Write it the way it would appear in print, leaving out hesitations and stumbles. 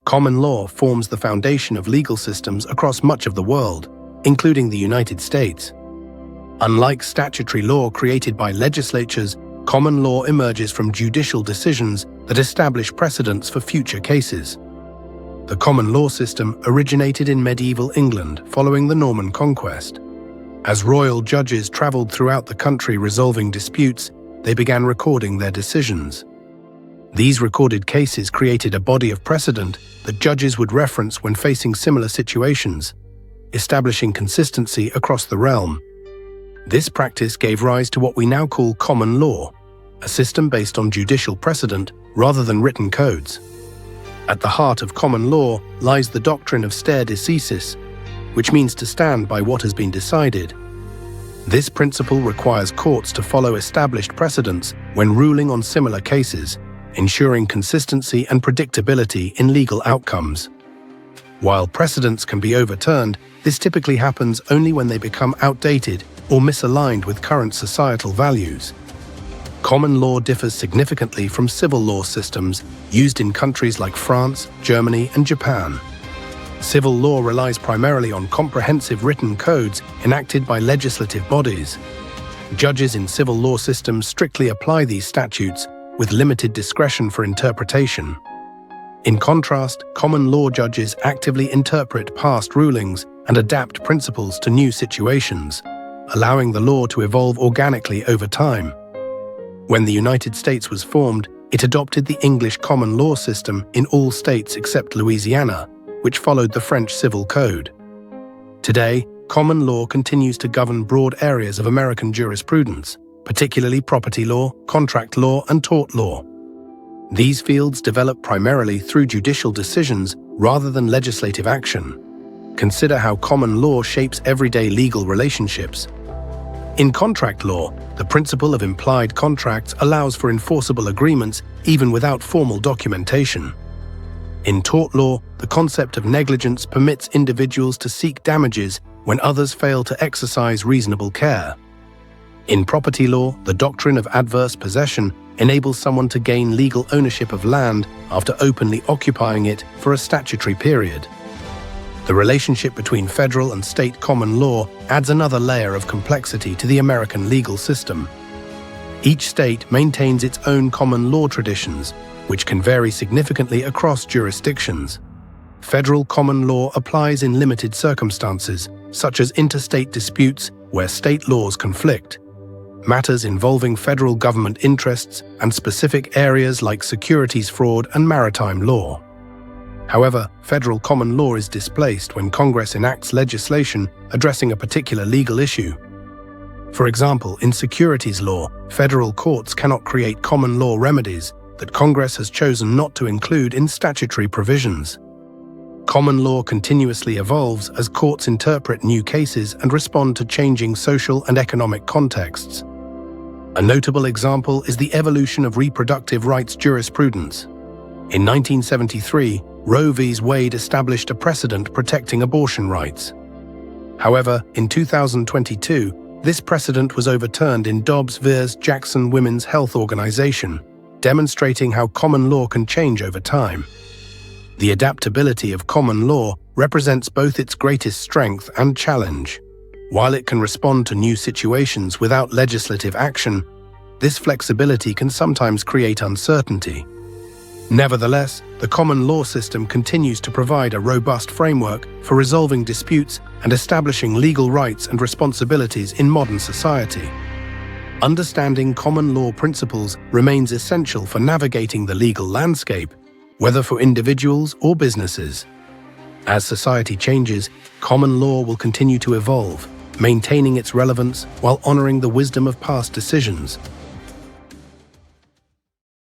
Common law forms the foundation of legal systems across much of the world, including the United States. Unlike statutory law created by legislatures, common law emerges from judicial decisions that establish precedents for future cases. The common law system originated in medieval England following the Norman conquest. As royal judges traveled throughout the country resolving disputes, they began recording their decisions. These recorded cases created a body of precedent that judges would reference when facing similar situations, establishing consistency across the realm. This practice gave rise to what we now call common law, a system based on judicial precedent rather than written codes. At the heart of common law lies the doctrine of stare decisis, which means to stand by what has been decided. This principle requires courts to follow established precedents when ruling on similar cases, ensuring consistency and predictability in legal outcomes. While precedents can be overturned, this typically happens only when they become outdated or misaligned with current societal values. Common law differs significantly from civil law systems used in countries like France, Germany, and Japan. Civil law relies primarily on comprehensive written codes enacted by legislative bodies. Judges in civil law systems strictly apply these statutes with limited discretion for interpretation. In contrast, common law judges actively interpret past rulings and adapt principles to new situations, allowing the law to evolve organically over time. When the United States was formed, it adopted the English common law system in all states except Louisiana, which followed the French Civil Code. Today, common law continues to govern broad areas of American jurisprudence, particularly property law, contract law, and tort law. These fields develop primarily through judicial decisions rather than legislative action. Consider how common law shapes everyday legal relationships. In contract law, the principle of implied contracts allows for enforceable agreements even without formal documentation. In tort law, the concept of negligence permits individuals to seek damages when others fail to exercise reasonable care. In property law, the doctrine of adverse possession enables someone to gain legal ownership of land after openly occupying it for a statutory period. The relationship between federal and state common law adds another layer of complexity to the American legal system. Each state maintains its own common law traditions, which can vary significantly across jurisdictions. Federal common law applies in limited circumstances, such as interstate disputes where state laws conflict, matters involving federal government interests, and specific areas like securities fraud and maritime law. However, federal common law is displaced when Congress enacts legislation addressing a particular legal issue. For example, in securities law, federal courts cannot create common law remedies that Congress has chosen not to include in statutory provisions. Common law continuously evolves as courts interpret new cases and respond to changing social and economic contexts. A notable example is the evolution of reproductive rights jurisprudence. In 1973, Roe v. Wade established a precedent protecting abortion rights. However, in 2022, this precedent was overturned in Dobbs v. Jackson Women's Health Organization, demonstrating how common law can change over time. The adaptability of common law represents both its greatest strength and challenge. While it can respond to new situations without legislative action, this flexibility can sometimes create uncertainty. Nevertheless, the common law system continues to provide a robust framework for resolving disputes and establishing legal rights and responsibilities in modern society. Understanding common law principles remains essential for navigating the legal landscape, whether for individuals or businesses. As society changes, common law will continue to evolve, maintaining its relevance while honoring the wisdom of past decisions.